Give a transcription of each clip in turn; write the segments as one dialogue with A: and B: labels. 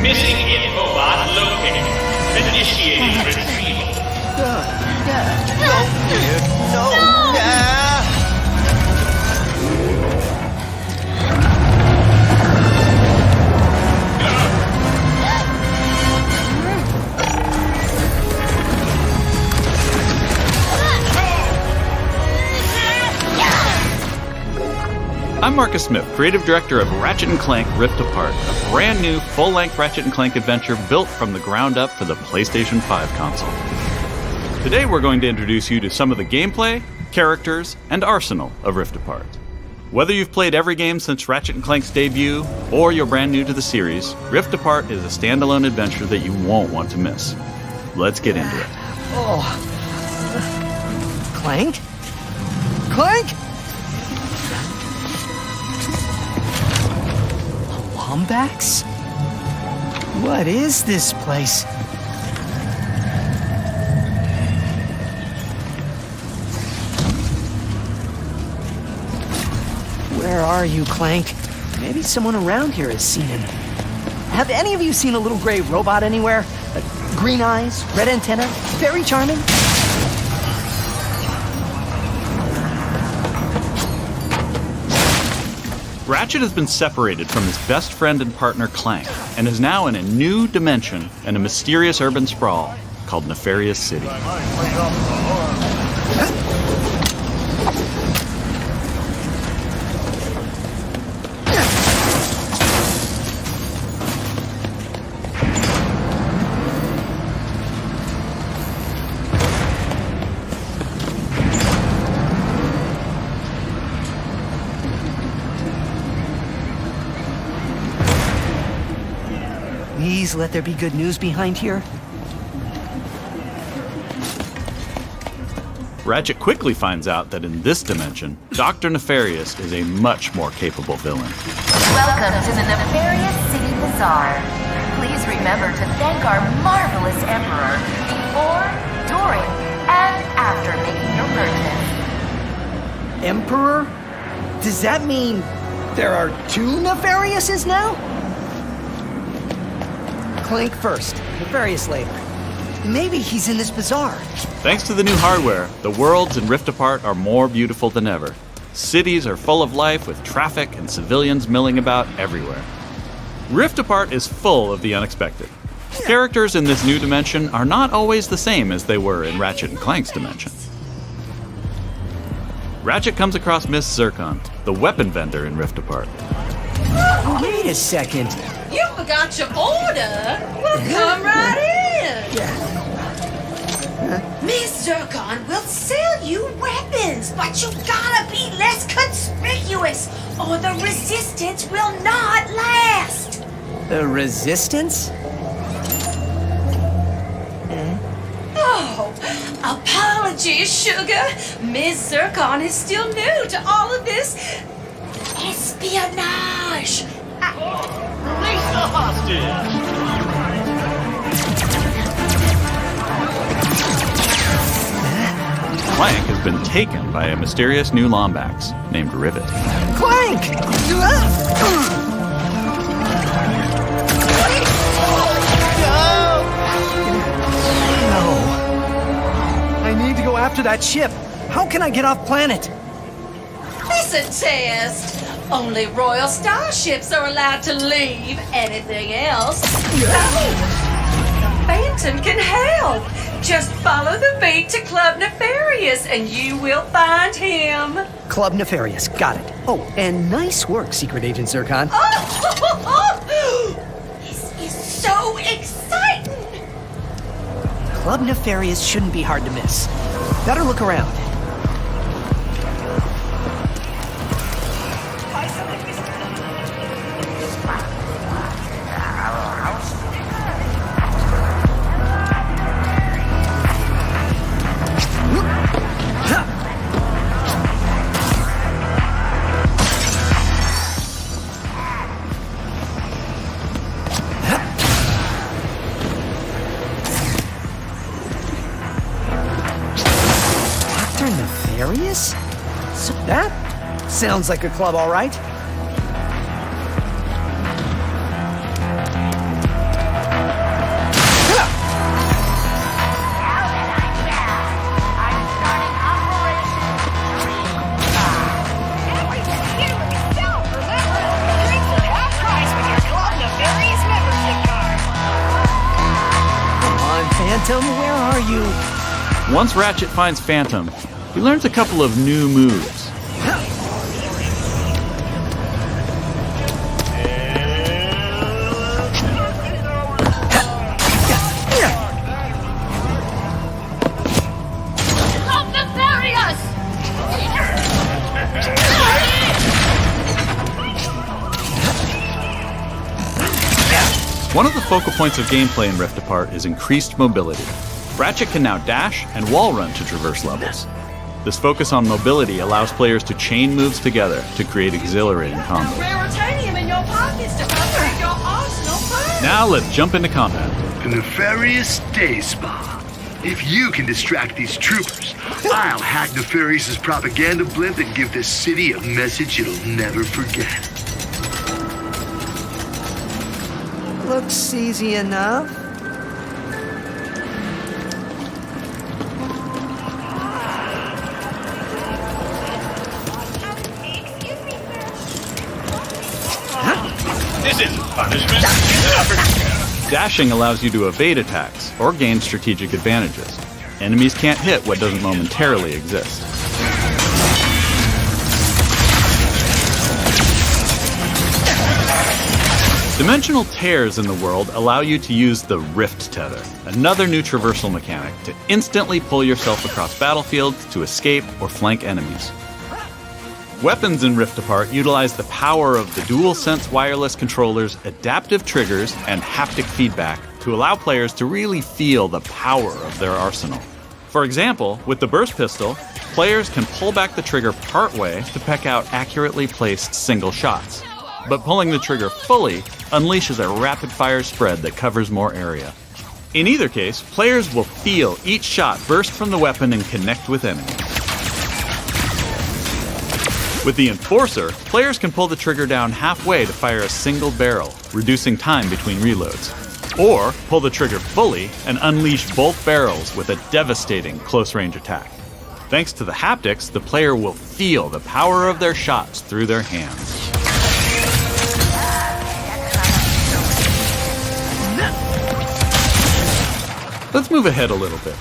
A: Missing infobot located. Initiating retrieval.
B: I'm Marcus Smith, creative director of Ratchet and Clank Rift Apart, a brand new full-length Ratchet and Clank adventure built from the ground up for the PlayStation 5 console. Today we're going to introduce you to some of the gameplay, characters, and arsenal of Rift Apart. Whether you've played every game since Ratchet and Clank's debut, or you're brand new to the series, Rift Apart is a standalone adventure that you won't want to miss. Let's get into it.
C: Clank? Clank? Lombax? What is this place? Where are you, Clank? Maybe someone around here has seen him. Have any of you seen a little gray robot anywhere? Green eyes, red antenna, very charming?
B: Ratchet has been separated from his best friend and partner Clank, and is now in a new dimension in a mysterious urban sprawl called Nefarious City.
C: Please let there be good news behind here.
B: Ratchet quickly finds out that in this dimension, Dr. Nefarious is a much more capable villain.
D: Welcome to the Nefarious City Bazaar. Please remember to thank our marvelous Emperor before, during, and after making your purchase.
C: Emperor? Does that mean there are two Nefariouses now? Clank first, Nefarious later. Maybe he's in this bazaar.
B: Thanks to the new hardware, the worlds in Rift Apart are more beautiful than ever. Cities are full of life with traffic and civilians milling about everywhere. Rift Apart is full of the unexpected. Characters in this new dimension are not always the same as they were in Ratchet and Clank's dimension. Ratchet comes across Miss Zircon, the weapon vendor in Rift Apart.
C: Wait a second.
E: You forgot your order? Well, come right in. Miss Zircon will sell you weapons, but you gotta be less conspicuous, or the resistance will not last.
C: The resistance?
E: Oh, apologies, sugar. Miss Zircon is still new to all of this espionage.
A: Release the hostage!
B: Clank has been taken by a mysterious new Lombax named Rivet.
C: Clank! No. I need to go after that ship. How can I get off planet?
E: Listen, Test. Only royal starships are allowed to leave. Anything else? Oh! Phantom can help. Just follow the beat to Club Nefarious and you will find him.
C: Club Nefarious, got it. Oh, and nice work, Secret Agent Zircon.
E: Oh! This is so exciting!
C: Club Nefarious shouldn't be hard to miss. Better look around. Nefarious? So that sounds like a club, all right. Phantom, where are you?
B: Once Ratchet finds Phantom, he learns a couple of new moves. One of the focal points of gameplay in Rift Apart is increased mobility. Ratchet can now dash and wall run to traverse levels. This focus on mobility allows players to chain moves together to create exhilarating combos.
E: Raritanium in your pockets to upgrade your arsenal first.
B: Now let's jump into combat.
F: The nefarious day spa. If you can distract these troopers, I'll hack Nefarious's propaganda blimp and give this city a message it'll never forget.
C: Looks easy enough.
A: This isn't punishment, it's an opportunity.
B: Dashing allows you to evade attacks or gain strategic advantages. Enemies can't hit what doesn't momentarily exist. Dimensional tears in the world allow you to use the Rift Tether, another new traversal mechanic to instantly pull yourself across battlefields to escape or flank enemies. Weapons in Rift Apart utilize the power of the DualSense wireless controller's adaptive triggers and haptic feedback to allow players to really feel the power of their arsenal. For example, with the burst pistol, players can pull back the trigger partway to peck out accurately placed single shots. But pulling the trigger fully unleashes a rapid-fire spread that covers more area. In either case, players will feel each shot burst from the weapon and connect with enemies. With the Enforcer, players can pull the trigger down halfway to fire a single barrel, reducing time between reloads. Or pull the trigger fully and unleash both barrels with a devastating close-range attack. Thanks to the haptics, the player will feel the power of their shots through their hands. Let's move ahead a little bit.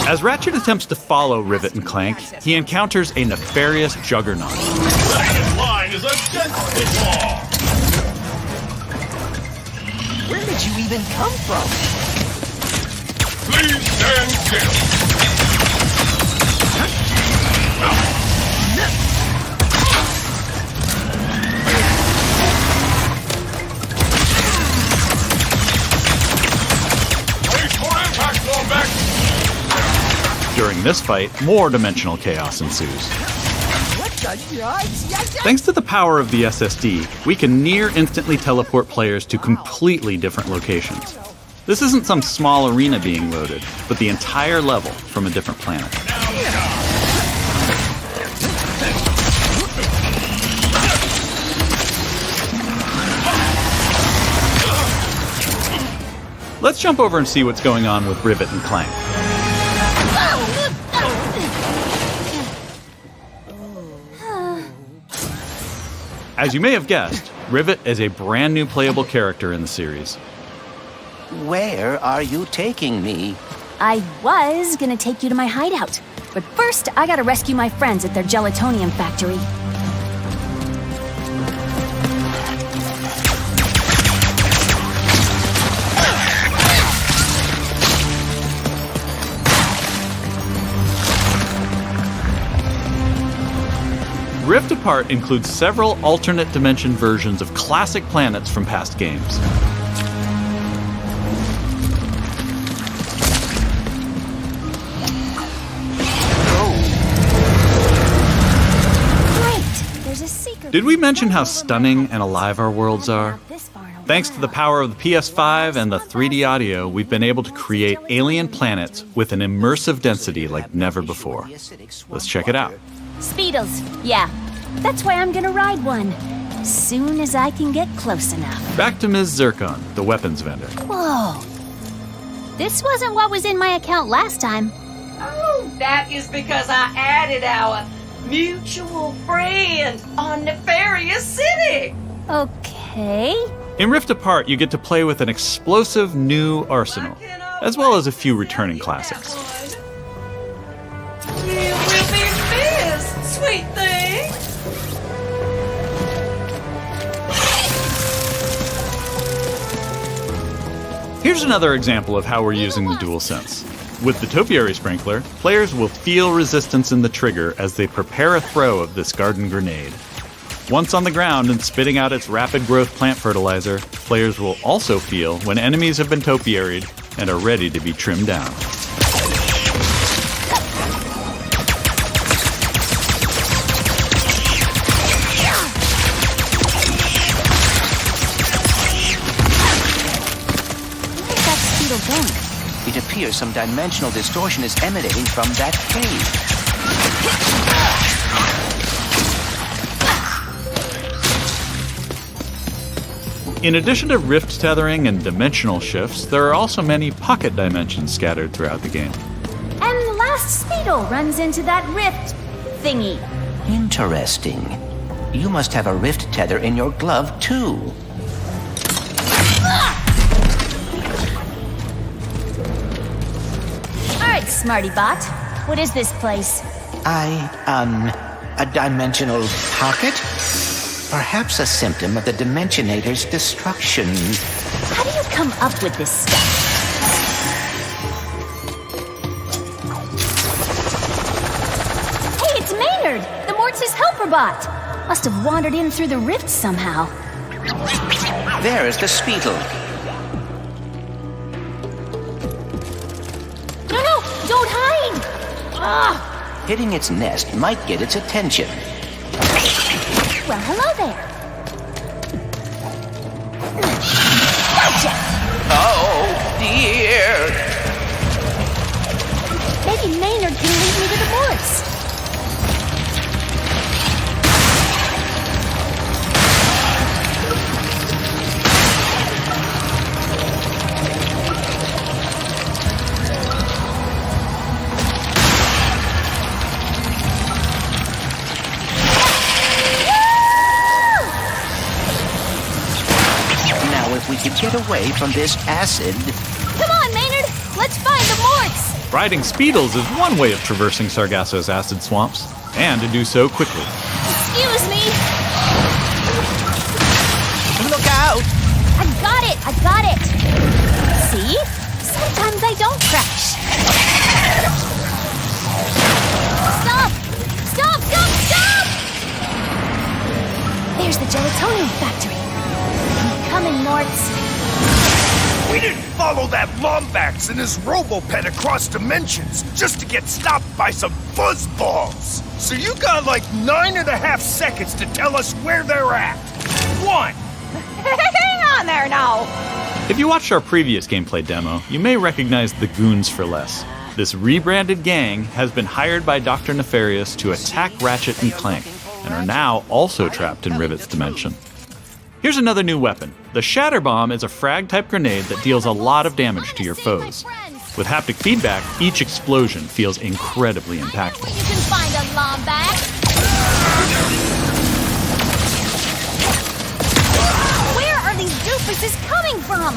B: As Ratchet attempts to follow Rivet and Clank, he encounters a nefarious juggernaut.
A: Second line is a density wall.
C: Where did you even come from?
A: Please stand still. Wait for impact, Lombax.
B: During this fight, more dimensional chaos ensues. Thanks to the power of the SSD, we can near instantly teleport players to completely different locations. This isn't some small arena being loaded, but the entire level from a different planet. Let's jump over and see what's going on with Rivet and Clank. As you may have guessed, Rivet is a brand new playable character in the series.
G: Where are you taking me?
H: I was gonna take you to my hideout, but first I gotta rescue my friends at their gelatonium factory.
B: Rift Apart includes several alternate dimension versions of classic planets from past games.
H: Great! There's a secret.
B: Did we mention how stunning and alive our worlds are?
H: This far
B: Thanks to the power of the PS5 and the 3D audio, we've been able to create alien planets with an immersive density like never before. Let's check it out.
H: Speedles, yeah. That's why I'm gonna ride one. As soon as I can get close enough.
B: Back to Ms. Zircon, the weapons vendor.
H: Whoa. This wasn't what was in my account last time.
E: Oh, that is because I added our mutual friend on Nefarious City.
H: Okay.
B: In Rift Apart, you get to play with an explosive new arsenal, as well as a few returning classics.
E: You will be missed, sweet thing.
B: Here's another example of how we're using the DualSense. With the Topiary Sprinkler, players will feel resistance in the trigger as they prepare a throw of this garden grenade. Once on the ground and spitting out its rapid growth plant fertilizer, players will also feel when enemies have been topiaried and are ready to be trimmed down.
H: Where's that Speedle going?
G: It appears some dimensional distortion is emanating from that cave.
B: In addition to rift tethering and dimensional shifts, there are also many pocket dimensions scattered throughout the game.
H: And the last Speedle runs into that rift thingy.
G: Interesting. You must have a rift tether in your glove, too.
H: All right, Smarty Bot. What is this place?
G: A dimensional pocket? Perhaps a symptom of the Dimensionator's destruction.
H: How do you come up with this stuff? Hey, it's Maynard, the Mortis helper bot. Must have wandered in through the rift somehow.
G: There is the Speedle.
H: No, don't hide! Ah!
G: Hitting its nest might get its attention.
H: Well, hello there. Gotcha!
G: Oh, dear!
H: Maybe Maynard can lead me to the Mortis.
G: If we could get away from this acid.
H: Come on, Maynard! Let's find the Morts!
B: Riding Speedles is one way of traversing Sargasso's acid swamps, and to do so quickly.
H: Excuse me!
G: Look out!
H: I got it! See? Sometimes I don't crash. Stop! There's the gelatonium factory. Coming, Morts.
I: We didn't follow that Lombax and his robo-pet across dimensions just to get stopped by some fuzzballs. So you got like 9.5 seconds to tell us where they're at. 1.
E: Hang on there now.
B: If you watched our previous gameplay demo, you may recognize the Goons for Less. This rebranded gang has been hired by Dr. Nefarious to attack Ratchet and Clank, and are now also trapped in Rivet's dimension. Here's another new weapon. The Shatter Bomb is a frag-type grenade that deals a lot of damage to your foes. With haptic feedback, each explosion feels incredibly impactful.
H: You can find a Lombax. Where are these doofuses coming from?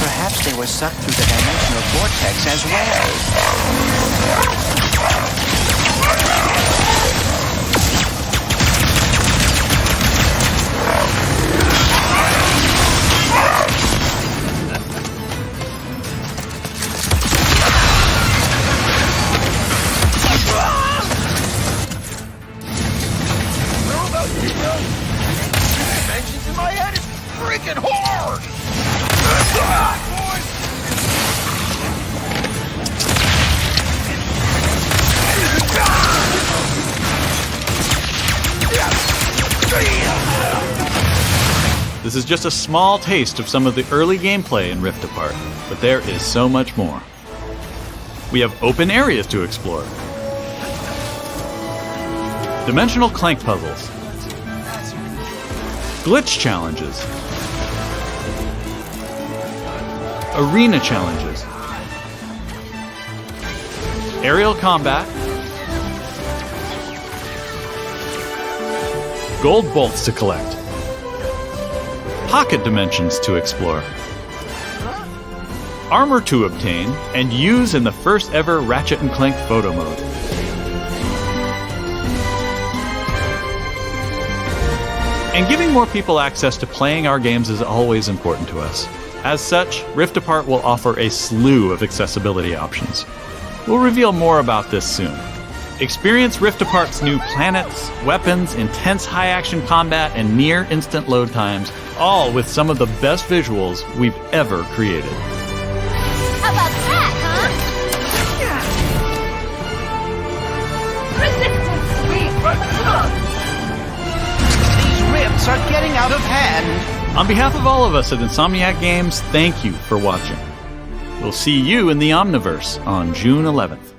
G: Perhaps they were sucked through the dimensional vortex as well.
I: Dimensions in my head is freaking hard!
B: This is just a small taste of some of the early gameplay in Rift Apart, but there is so much more. We have open areas to explore, dimensional Clank puzzles, glitch challenges, arena challenges, aerial combat, gold bolts to collect, pocket dimensions to explore, armor to obtain and use in the first ever Ratchet and Clank photo mode. And giving more people access to playing our games is always important to us. As such, Rift Apart will offer a slew of accessibility options. We'll reveal more about this soon. Experience Rift Apart's new planets, weapons, intense high-action combat, and near-instant load times, all with some of the best visuals we've ever created.
H: How about that, huh?
G: These rifts are getting out of hand.
B: On behalf of all of us at Insomniac Games, thank you for watching. We'll see you in the Omniverse on June 11th.